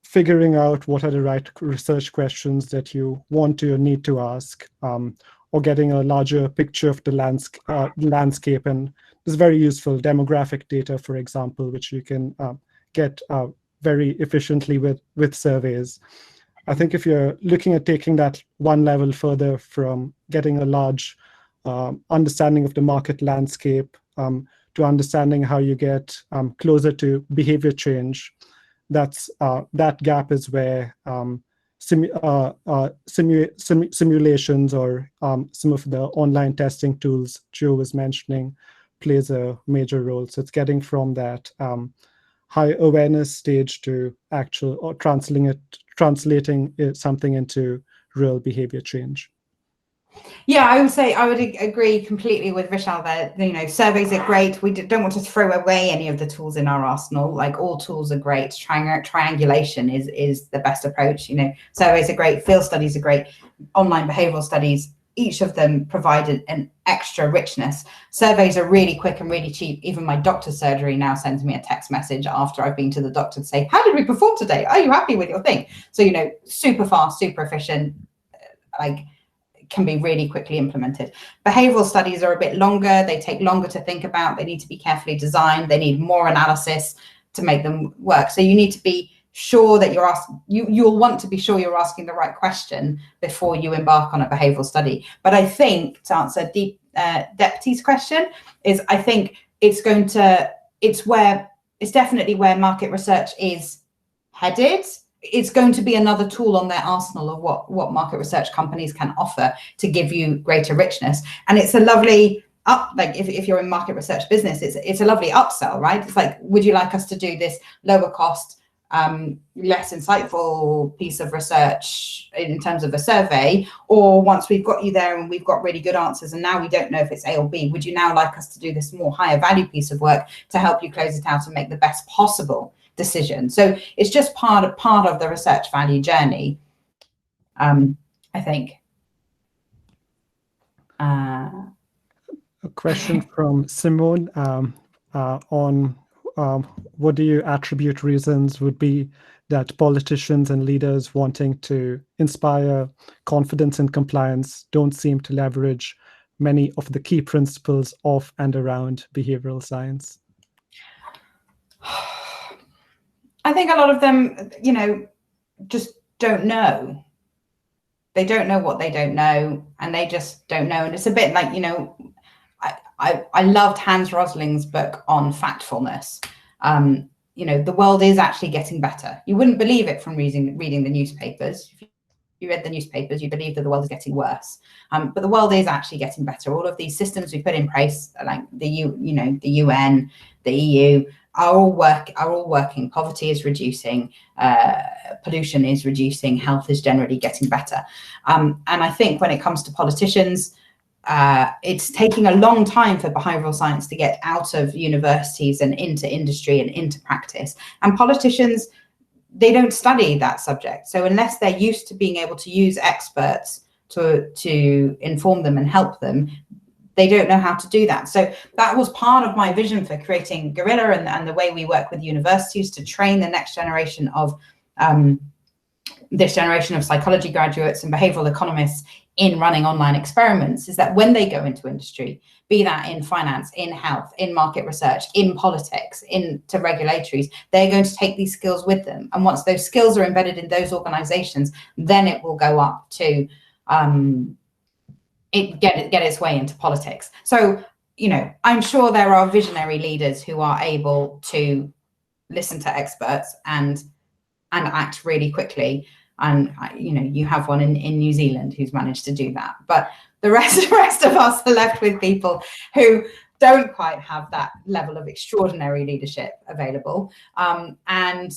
figuring out what are the right research questions that you want to or need to ask, or getting a larger picture of the landscape. And it's very useful demographic data, for example, which you can get very efficiently with surveys. I think if you're looking at taking that one level further, from getting a large understanding of the market landscape to understanding how you get closer to behavior change, that gap is where simulations or some of the online testing tools Joe was mentioning plays a major role. So it's getting from that high awareness stage to actual, or translating something into real behavior change. Yeah, I would agree completely with Vishal there. Surveys are great. We don't want to throw away any of the tools in our arsenal. Like, all tools are great. Triangulation is the best approach. Surveys are great. Field studies are great. Online behavioral studies, each of them provided an extra richness. Surveys are really quick and really cheap. Even my doctor's surgery now sends me a text message after I've been to the doctor to say, how did we perform today? Are you happy with your thing? So, super fast, super efficient, can be really quickly implemented. Behavioral studies are a bit longer. They take longer to think about. They need to be carefully designed. They need more analysis to make them work. So you need to be sure that you'll want to be sure you're asking the right question before you embark on a behavioral study. But I think, to answer Deputy's question, is I think it's definitely where market research is headed. It's going to be another tool on their arsenal of what market research companies can offer to give you greater richness. And it's a lovely like if you're in market research business, it's a lovely upsell, right? It's like, would you like us to do this lower cost, less insightful piece of research in terms of a survey? Or once we've got you there and we've got really good answers and now we don't know if it's A or B, would you now like us to do this more higher value piece of work to help you close it out and make the best possible decision? So it's just part of the research value journey, I think. A question from Simone on what do you attribute reasons would be that politicians and leaders wanting to inspire confidence and compliance don't seem to leverage many of the key principles of and around behavioral science? I think a lot of them, you know, just don't know. They don't know what they don't know, and they just don't know. And it's a bit like, you know, I loved Hans Rosling's book on factfulness. You know, the world is actually getting better. You wouldn't believe it from reading the newspapers. If you read the newspapers, you believe that the world is getting worse. But the world is actually getting better. All of these systems we put in place, like the UN, the EU, are all working. Poverty is reducing, pollution is reducing, health is generally getting better. And I think when it comes to politicians, it's taking a long time for behavioral science to get out of universities and into industry and into practice. And politicians, they don't study that subject. So unless they're used to being able to use experts to inform them and help them, they don't know how to do that. So that was part of my vision for creating Gorilla and the way we work with universities to train the next generation of this generation of psychology graduates and behavioral economists in running online experiments, is that when they go into industry, be that in finance, in health, in market research, in politics, into regulatories, they're going to take these skills with them. And once those skills are embedded in those organizations, then it will go up to get its way into politics. So, you know, I'm sure there are visionary leaders who are able to listen to experts and act really quickly. And, you know, you have one in New Zealand who's managed to do that. But the rest of us are left with people who don't quite have that level of extraordinary leadership available. And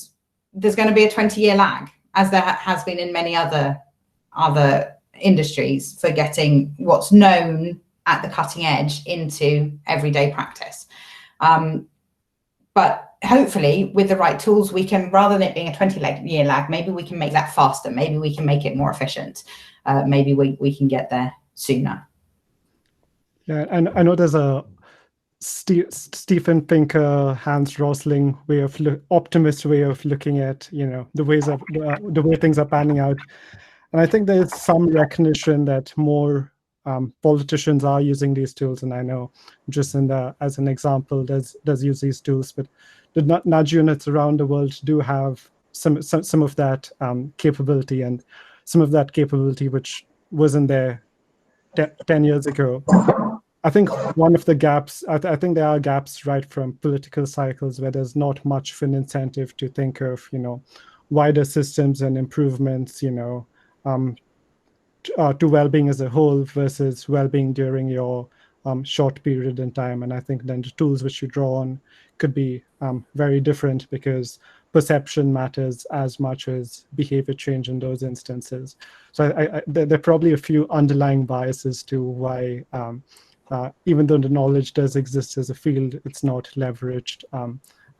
there's going to be a 20-year lag, as there has been in many other industries, for getting what's known at the cutting edge into everyday practice. But hopefully with the right tools, we can, rather than it being a 20-year lag, maybe we can make that faster. Maybe we can make it more efficient. Maybe we can get there sooner. Yeah, and I know there's a Steven Pinker, Hans Rosling optimist way of looking at, you know, the way things are panning out. And I think there's some recognition that more politicians are using these tools. And I know just as an example, does use these tools, but the nudge units around the world do have some of that capability, and some of that capability which wasn't there 10 years ago. I think one of the gaps, I think there are gaps right from political cycles where there's not much of an incentive to think of, you know, wider systems and improvements, you know, to well-being as a whole versus well-being during your short period in time. And I think then the tools which you draw on could be very different, because perception matters as much as behavior change in those instances. So there are probably a few underlying biases to why, even though the knowledge does exist as a field, it's not leveraged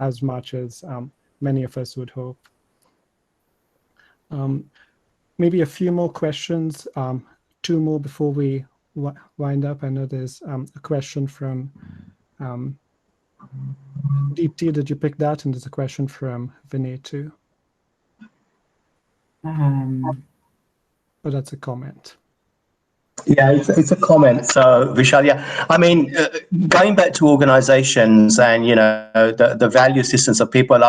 as much as many of us would hope. Maybe a few more questions, 2 more before we wind up. I know there's a question from Deepti. Did you pick that? And there's a question from Vinay too. Oh, that's a comment. Yeah, it's a comment. So Vishal, yeah, I mean, going back to organizations and, you know, the value systems of people,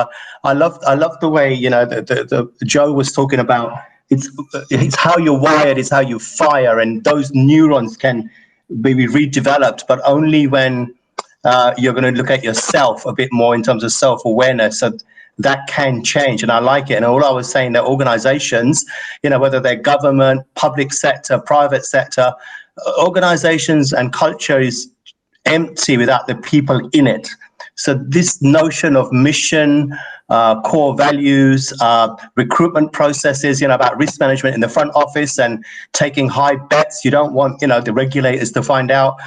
I love the way, you know, the Joe was talking about. It's how you're wired, it's how you fire, and those neurons can be redeveloped, but only when you're going to look at yourself a bit more in terms of self-awareness. So that can change, and I like it. And all I was saying, that organizations, you know, whether they're government, public sector, private sector, organizations and culture is empty without the people in it. So this notion of mission, core values, recruitment processes, about risk management in the front office and taking high bets. You don't want, the regulators to find out,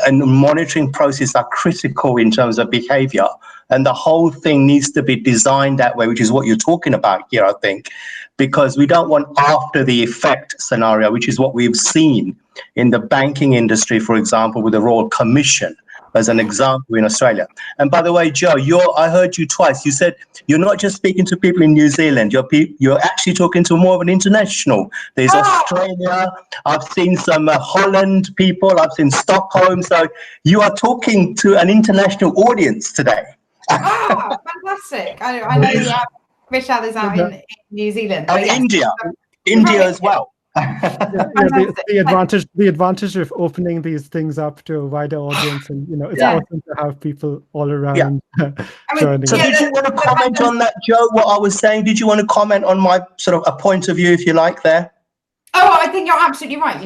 and monitoring processes are critical in terms of behavior. And the whole thing needs to be designed that way, which is what you're talking about here, I think, because we don't want after the effect scenario, which is what we've seen in the banking industry, for example, with the Royal Commission, as an example in Australia. And by the way, Joe, I heard you twice. You said you're not just speaking to people in New Zealand. You're actually talking to more of an international. There's Australia. I've seen some Holland people. I've seen Stockholm. So you are talking to an international audience today. Fantastic. I know Vishal is out in New Zealand. And India as well. The advantage of opening these things up to a wider audience, and it's awesome to have people all around joining. So did you want to comment on that, Joe, what I was saying? Did you want to comment on my sort of a point of view, if you like, there? Oh, I think you're absolutely right.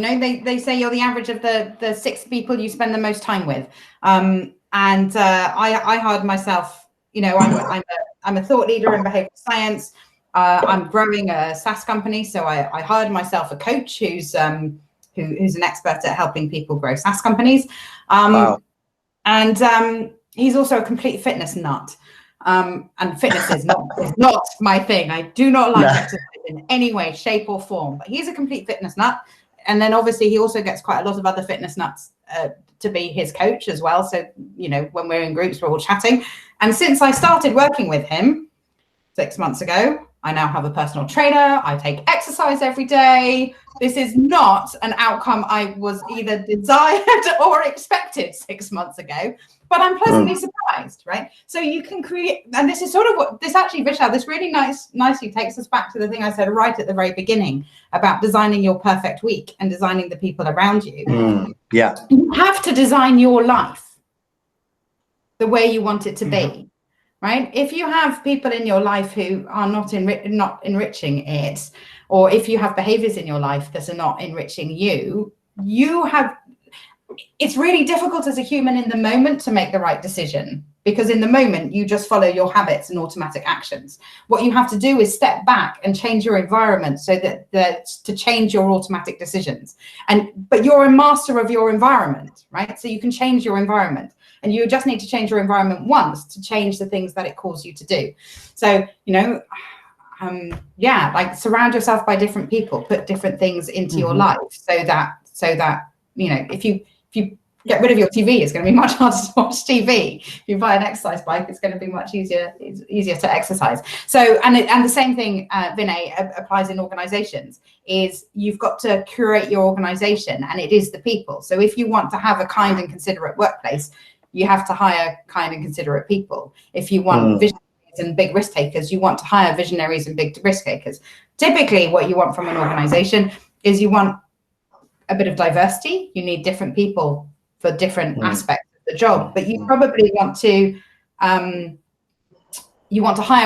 They say you're the average of the 6 people you spend the most time with. And I hired myself, I'm a thought leader in behavioral science. I'm growing a SaaS company, so I hired myself a coach who's an expert at helping people grow SaaS companies. And he's also a complete fitness nut. And fitness is not my thing. I do not like exercise in any way, shape, or form. But he's a complete fitness nut. And then obviously he also gets quite a lot of other fitness nuts to be his coach as well. So, when we're in groups, we're all chatting. And since I started working with him 6 months ago, I now have a personal trainer. I take exercise every day. This is not an outcome I was either desired or expected 6 months ago, but I'm pleasantly surprised, right? So you can create, and this is sort of what this actually, Vishal, this really nicely takes us back to the thing I said right at the very beginning about designing your perfect week and designing the people around you. You have to design your life the way you want it to be. Right? If you have people in your life who are not enriching it, or if you have behaviors in your life that are not enriching you, it's really difficult as a human in the moment to make the right decision, because in the moment you just follow your habits and automatic actions. What you have to do is step back and change your environment so that to change your automatic decisions. But you're a master of your environment, right? So you can change your environment. And you just need to change your environment once to change the things that it calls you to do. So, like surround yourself by different people, put different things into your life so that if you get rid of your TV, it's going to be much harder to watch TV. If you buy an exercise bike, it's going to be much easier to exercise. So, and the same thing, Vinay, applies in organizations, is you've got to curate your organization, and it is the people. So if you want to have a kind and considerate workplace, you have to hire kind and considerate people. If you want visionaries and big risk takers, you want to hire visionaries and big risk takers. Typically, what you want from an organization is you want a bit of diversity. You need different people for different aspects of the job, but you probably want to hire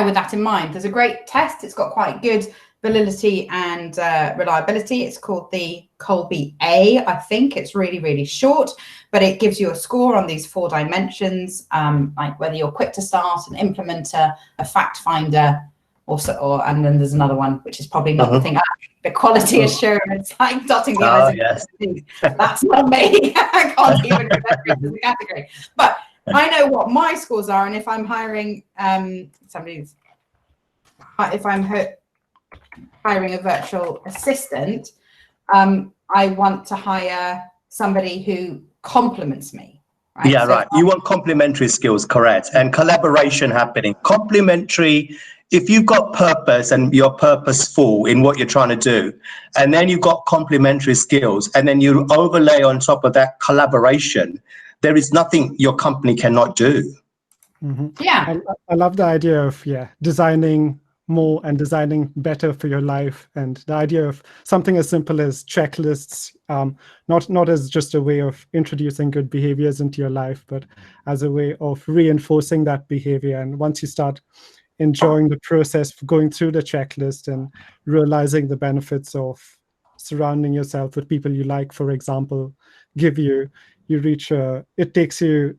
with that in mind. There's a great test. It's got quite good validity and reliability. It's called the Colby A, I think. It's really, really short, but it gives you a score on these 4 dimensions, like whether you're quick to start, an implementer, a fact finder, and then there's another one, which is probably not the thing, the quality assurance, like dotting the I's. Yes. That's not me. I can't even remember the category. But I know what my scores are, and if I'm hiring hiring a virtual assistant, I want to hire somebody who complements me. Right? Yeah, so right. You want complementary skills, correct. And collaboration happening. Complementary, if you've got purpose and you're purposeful in what you're trying to do, and then you've got complementary skills, and then you overlay on top of that collaboration, there is nothing your company cannot do. Yeah. I love the idea of designing more and designing better for your life, and the idea of something as simple as checklists, not as just a way of introducing good behaviors into your life, but as a way of reinforcing that behavior. And once you start enjoying the process of going through the checklist and realizing the benefits of surrounding yourself with people you like, for example, give you you reach it takes you,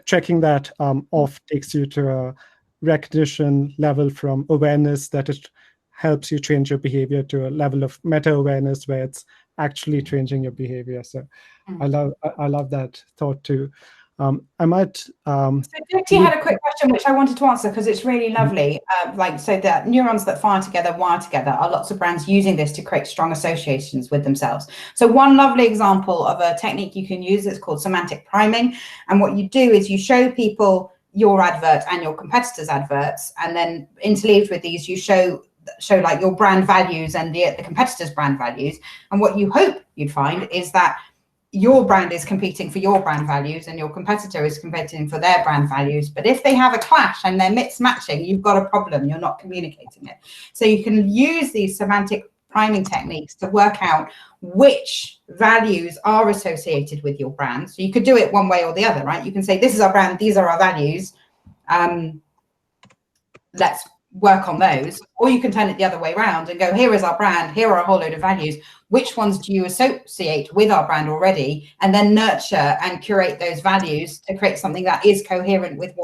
checking that off takes you to a recognition level from awareness that it helps you change your behavior to a level of meta-awareness where it's actually changing your behavior. So I love that thought too. I might. So Dipti had a quick question which I wanted to answer because it's really lovely. So that neurons that fire together wire together, are lots of brands using this to create strong associations with themselves. So one lovely example of a technique you can use is called semantic priming. And what you do is you show people your advert and your competitors' adverts, and then interleaved with these, you show like your brand values and the competitors' brand values. And what you hope you'd find is that your brand is competing for your brand values and your competitor is competing for their brand values. But if they have a clash and they're mismatching, you've got a problem. You're not communicating it. So you can use these semantic priming techniques to work out which values are associated with your brand. So you could do it one way or the other, right? You can say, this is our brand, these are our values. Let's work on those. Or you can turn it the other way around and go, here is our brand, here are a whole load of values. Which ones do you associate with our brand already? And then nurture and curate those values to create something that is coherent with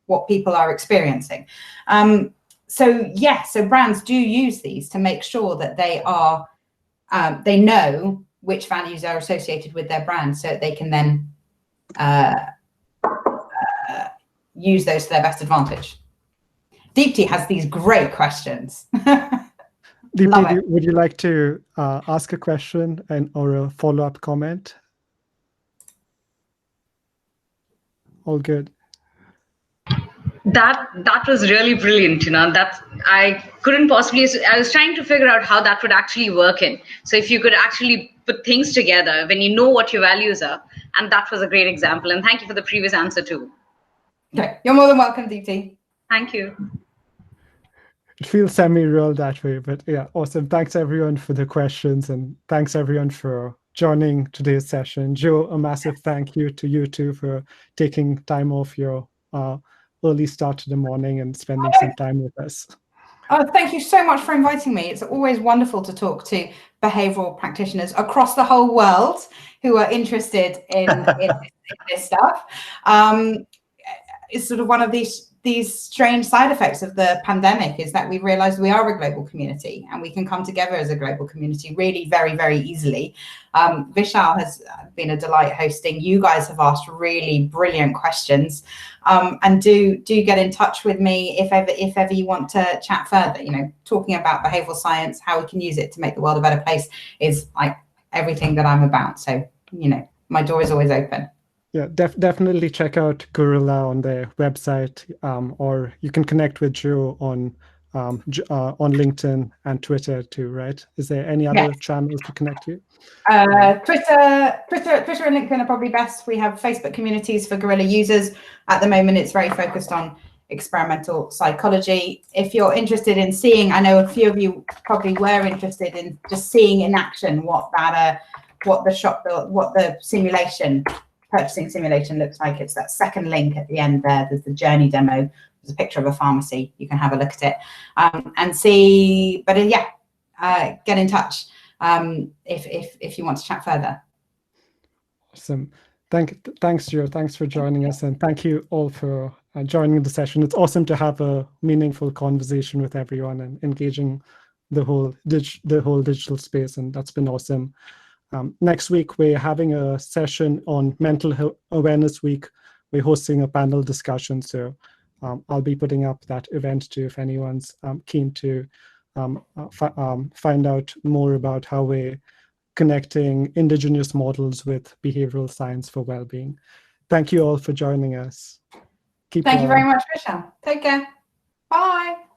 what people are experiencing. So brands do use these to make sure that they are, they know which values are associated with their brand, so that they can then use those to their best advantage. Deepti has these great questions. Deepti, would you like to ask a question or a follow-up comment? All good. That was really brilliant. That I couldn't possibly. I was trying to figure out how that would actually work in. So if you could actually put things together when you know what your values are, and that was a great example. And thank you for the previous answer too. Okay, you're more than welcome, Deepti. Thank you. It feels semi-real that way, but yeah, awesome. Thanks everyone for the questions, and thanks everyone for joining today's session. Joe, a massive thank you to you too for taking time off your early start to the morning and spending some time with us. Oh, thank you so much for inviting me. It's always wonderful to talk to behavioural practitioners across the whole world who are interested in this stuff. It's sort of one of these strange side effects of the pandemic, is that we realize we are a global community and we can come together as a global community really very, very easily. Vishal has been a delight hosting. You guys have asked really brilliant questions, and do get in touch with me if ever you want to chat further. Talking about behavioral science, how we can use it to make the world a better place is like everything that I'm about. So, my door is always open. Yeah, definitely check out Gorilla on their website, or you can connect with Joe on LinkedIn and Twitter too, right? Is there any other channels to connect you? Twitter and LinkedIn are probably best. We have Facebook communities for Gorilla users. At the moment, it's very focused on experimental psychology. If you're interested in seeing, I know a few of you probably were interested in just seeing in action what the simulation, purchasing simulation looks like. It's that second link at the end there. There's the journey demo. There's a picture of a pharmacy. You can have a look at it and see. But get in touch if you want to chat further. Awesome. Thanks, Joe. Thanks for joining us, and thank you all for joining the session. It's awesome to have a meaningful conversation with everyone and engaging the whole digital space, and that's been awesome. Next week, we're having a session on Mental Awareness Week. We're hosting a panel discussion, so I'll be putting up that event too if anyone's keen to find out more about how we're connecting indigenous models with behavioral science for well-being. Thank you all for joining us. Thank you very much, Vishal. Take care. Bye.